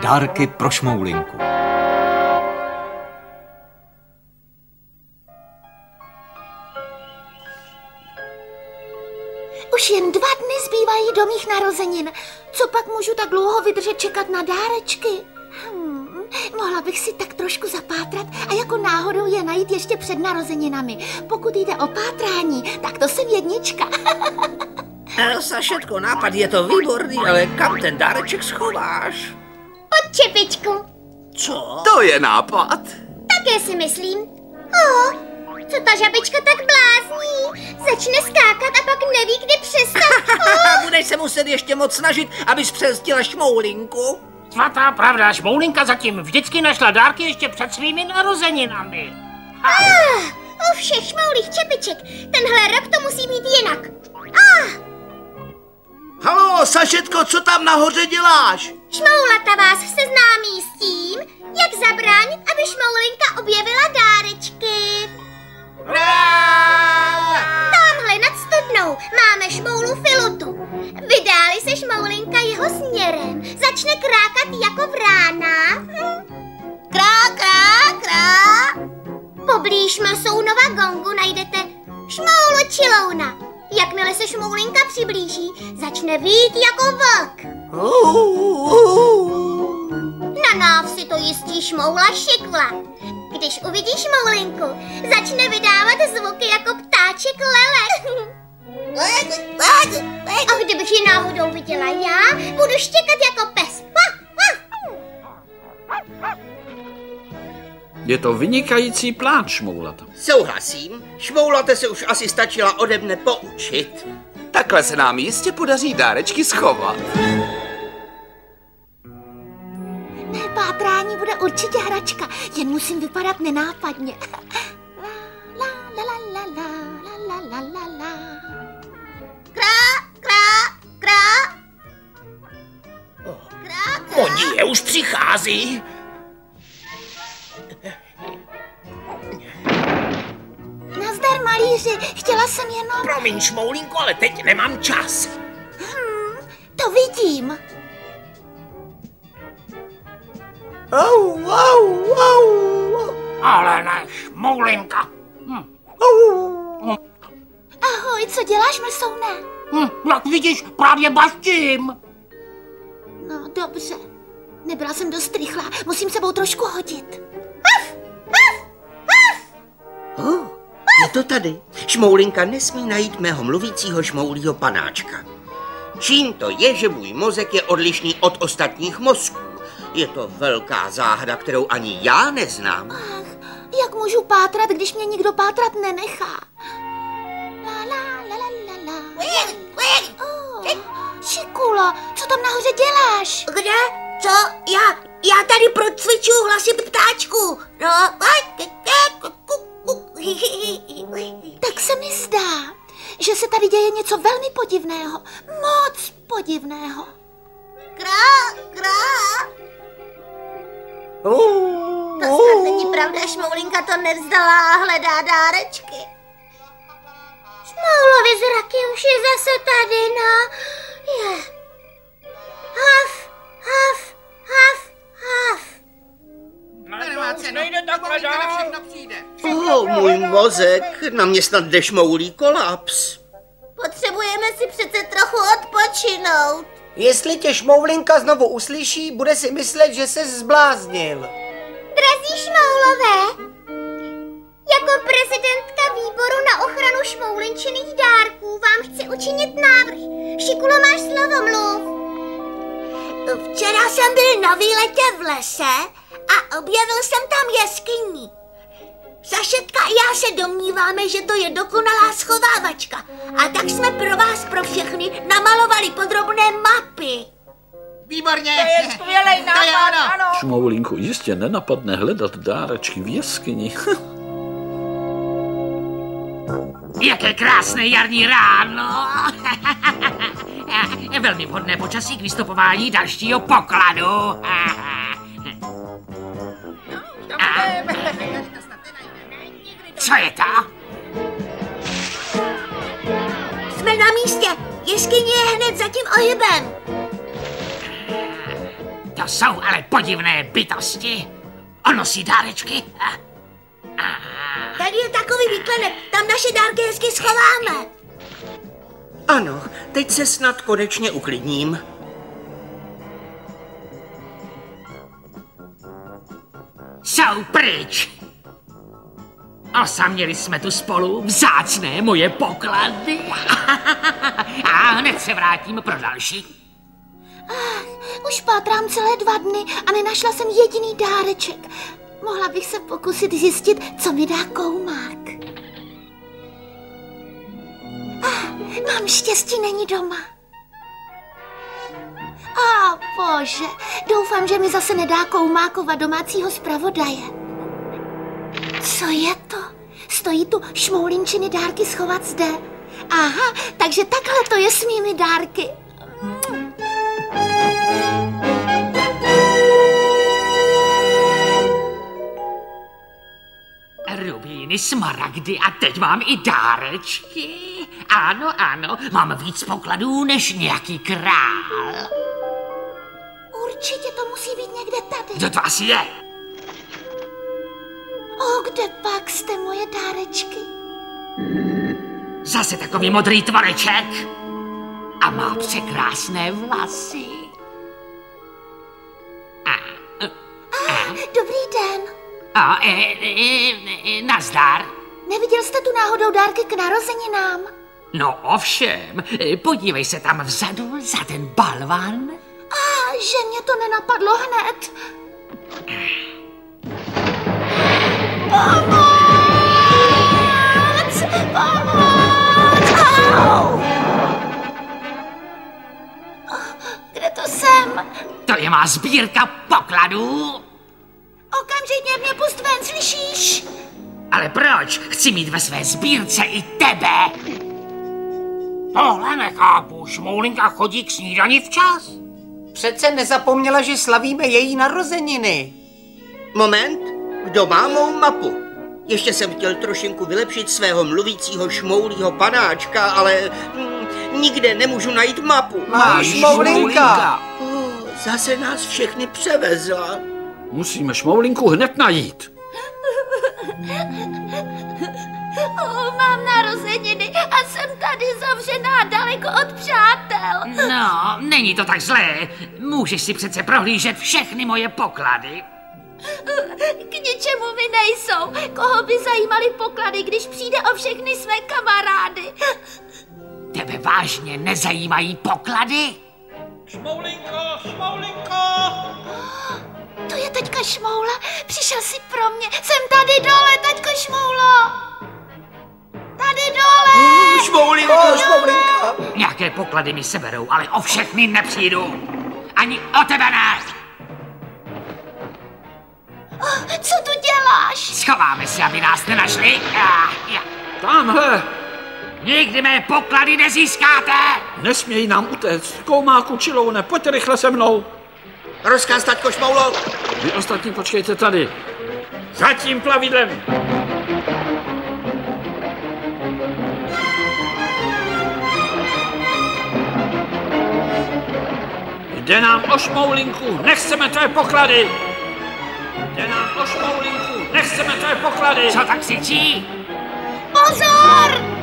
dárky pro Šmoulinku. Už jen 2 dny zbývají do mých narozenin. Co pak můžu tak dlouho vydržet čekat na dárečky? Mohla bych si tak trošku zapátrat a jako náhodou je najít ještě před narozeninami. Pokud jde o pátrání, tak to jsem jednička. Sašetko, nápad je to výborný, ale kam ten dáreček schováš? Pod čepičku. Co? To je nápad. Také si myslím. Co ta žabička tak blázní? Začne skákat a pak neví, kdy přestat. Budeš se muset ještě moc snažit, abys přelstila Šmoulinku. Svatá pravda, Šmoulinka zatím vždycky našla dárky ještě před svými narozeninami. U všech šmoulých čepiček. Tenhle rok to musí být jinak. Halo, Sašetko, co tam nahoře děláš? Šmoulata vás seznámí s tím, jak zabránit, aby Šmoulinka objevila dárečky. Tamhle nad studnou máme šmoulu Filutu. Vydáli se Šmoulinka jeho směrem. Začne krákat jako vrána. Krá, krá, krá. Poblíž Masounova gongu najdete šmoulu Čilouna. Jakmile se Šmoulinka přiblíží, začne vít jako vlk. Na návsi to jistí šmoula Šikula. Když uvidí Šmoulinku, začne vydávat zvuky jako ptáček Lele. A kdybych ji náhodou viděla já, budu štěkat jako pes. Je to vynikající plán, Šmoulata. Souhlasím. Šmoulata se už asi stačila ode mne poučit. Takhle se nám jistě podaří dárečky schovat. Mé pátrání bude určitě hračka, jen musím vypadat nenápadně. La, la, la, la, la, la, la, la, la, la. Krá, krá, krá. Krá, krá. Oni už přichází. Nazdar, malíři, chtěla jsem jenom... Promiň, Šmoulinku, ale teď nemám čas. To vidím. Ale ne, Šmoulinka. Ahoj, co děláš, Masoune? Jak vidíš, právě baštím. No, dobře. Nebyla jsem dost rychlá, musím sebou trošku hodit. Je to tady. Šmoulinka nesmí najít mého mluvícího šmoulího panáčka. Čím to je, že můj mozek je odlišný od ostatních mozků? Je to velká záhada, kterou ani já neznám. Ach, jak můžu pátrat, když mě nikdo pátrat nenechá? La, la, la, la, la, la. Šikulo, co tam nahoře děláš? Kde? Co? Já tady procvičuju hlasy ptáčku. No. Tak se mi zdá, že se tady děje něco velmi podivného. Moc podivného. Krá, krá. To snad není pravda, Šmoulinka to nevzdala a hledá dárečky. Šmoulovi zraky už je zase tady, no. Je. Haf, haf, haf, haf. Nejde takhle dál. Můj mozek, na mě snad jde šmoulí kolaps. Potřebujeme si přece trochu odpočinout. Jestli tě Šmoulinka znovu uslyší, bude si myslet, že se zbláznil. Drazí Šmoulové, jako prezidentka výboru na ochranu šmoulinčiných dárků vám chci učinit návrh. Šikulo, máš slovo, mluv. Včera jsem byl na výletě v lese a objevil jsem tam jeskyni. Sašetka a já se domníváme, že to je dokonalá schovávačka. A tak jsme pro vás, pro všechny, namalovali podrobné mapy. Výborně. To je skvělej nápad, ano. Šmoulinku jistě nenapadne hledat dárečky v jeskyni. Jaké krásné jarní ráno. Velmi vhodné počasí k vystupování dalšího pokladu. Co je to? Jsme na místě. Jeskyně je hned za tím ohybem. To jsou ale podivné bytosti. On nosí dárečky. Tady je takový výklenek, tam naše dárky hezky schováme. Ano, teď se snad konečně uklidním. Jsou pryč. Osaměli jsme tu spolu vzácné moje poklady. A hned se vrátím pro další. Už pátrám celé 2 dny a nenašla jsem jediný dáreček. Mohla bych se pokusit zjistit, co mi dá koumák. Mám štěstí, není doma. Bože, doufám, že mi zase nedá koumákova domácího zpravodaje. Co je to? Stojí tu šmoulinčiny dárky schovat zde. Aha, takže takhle to je s mými dárky. Rubíny, smaragdy a teď mám i dárečky. Ano, ano, mám víc pokladů než nějaký král. Určitě to musí být někde tady. Kdo to asi je? Kde pak jste moje dárečky? Zase takový modrý tvoreček. A má překrásné vlasy. Dobrý den. Nazdar. Neviděl jste tu náhodou dárky k narozeninám? No ovšem, podívej se tam vzadu za ten balvan. Že mě to nenapadlo hned. Pomoc! Pomoc! Au! Kde to jsem? To je má sbírka pokladů. Okamžitě mě pust ven, slyšíš? Ale proč? Chci mít ve své sbírce i tebe. Tohle nechápu. Šmoulinka chodí k snídani včas. Přece nezapomněla, že slavíme její narozeniny. Moment, kdo má mou mapu? Ještě jsem chtěl trošinku vylepšit svého mluvícího šmoulího panáčka, ale nikde nemůžu najít mapu. Máš šmoulinka. Zase nás všechny převezla. Musíme šmoulinku hned najít. Mám narozeniny a jsem tady zavřená daleko od přátel. No, není to tak zlé. Můžeš si přece prohlížet všechny moje poklady. K ničemu mi nejsou. Koho by zajímaly poklady, když přijde o všechny své kamarády? Tebe vážně nezajímají poklady? Šmoulinko, Šmoulinko! To je teďka Šmoula. Přišel si pro mě. Jsem tady dole, taťko Šmoulo. Tady dole. Šmoulinko, Šmoulinka. Nějaké poklady mi seberou, ale o všechny nepřijdu. Ani o tebe ne. Co tu děláš? Schováme se, aby nás nenašli. Tamhle! Nikdy mé poklady nezískáte. Nesmějí nám utéct. Koumáku, Čiloune, pojďte rychle se mnou. Rozkaz, taťko Šmoulo. Vy ostatní počkejte tady. Za tím plavidlem. Jde nám o šmoulinku, nechceme tvé poklady. Jde nám o šmoulinku, nechceme tvé poklady. Co tak křičí? Pozor!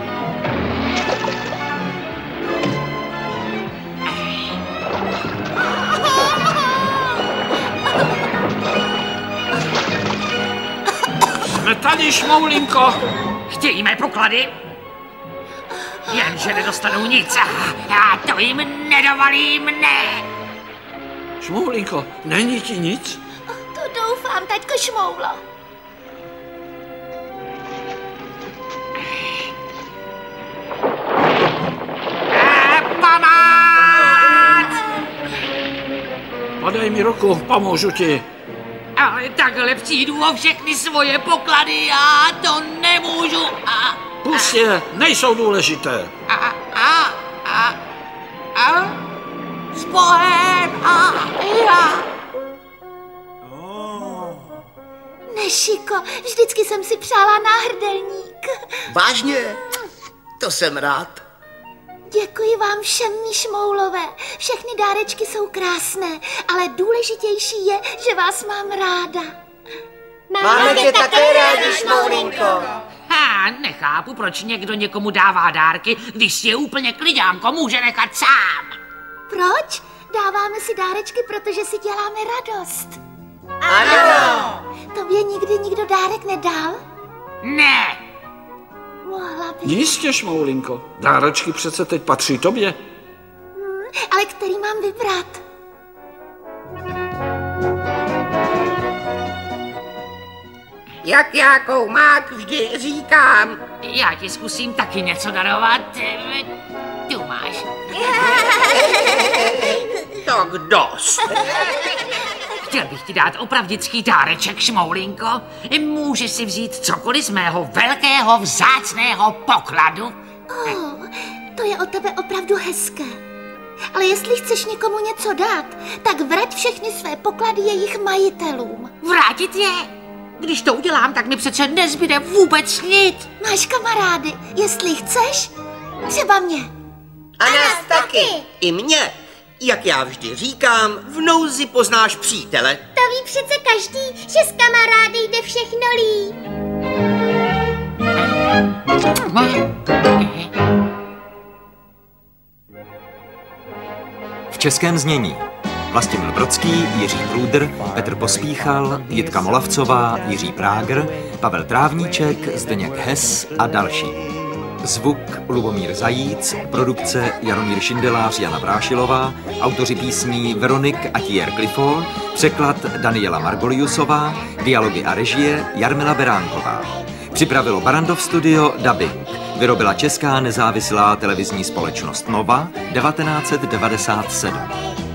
Jsme tady, šmoulinko. Chtějí mé poklady? Jenže nedostanou nic. Já to jim nedovolím, ne. Šmoulinko, není ti nic? To doufám, taťko Šmoulo. Pomoc! Podej mi ruku, pomůžu ti. Ale takhle přijdu o všechny svoje poklady, já to nemůžu. Pust je, nejsou důležité. S Bohem Nešiko, vždycky jsem si přála náhrdelník. Vážně? To jsem rád. Děkuji vám všem, mí šmoulové. Všechny dárečky jsou krásné, ale důležitější je, že vás mám ráda. Máme tě také rádi, Šmoulinko. Nechápu, proč někdo někomu dává dárky, když si je úplně klidánko může nechat sám. Proč? Dáváme si dárečky, protože si děláme radost. Ano. Tobě nikdy nikdo dárek nedal? Ne. Mohla bych. Jistě, Šmoulinko. Dárečky přece teď patří tobě. Ale který mám vybrat? Jak já koumák vždy říkám. Já ti zkusím taky něco darovat. Tu máš. Tak dost. Chtěl bych ti dát opravdický dáreček, Šmoulinko. Můžeš si vzít cokoliv z mého velkého vzácného pokladu. To je od tebe opravdu hezké. Ale jestli chceš někomu něco dát, tak vrať všechny své poklady jejich majitelům. Vrátit je? Když to udělám, tak mi přece nezbyde vůbec nic. Máš kamarády, jestli chceš, třeba mě. A nás taky. I mě. Jak já vždy říkám, v nouzi poznáš přítele. To ví přece každý, že s kamarády jde všechno líp. V českém znění Vlastimil Brodský, Jiří Průdr, Petr Pospíchal, Jitka Molavcová, Jiří Prágr, Pavel Trávníček, Zdeněk Hess a další. Zvuk Lubomír Zajíc, produkce Jaromír Šindelář, Jana Brášilová, autoři písní Veronik a Tier Clifford, překlad Daniela Margoliusová, dialogy a režie Jarmila Beránková. Připravilo Barrandov Studio dubbing. Vyrobila česká nezávislá televizní společnost Nova 1997.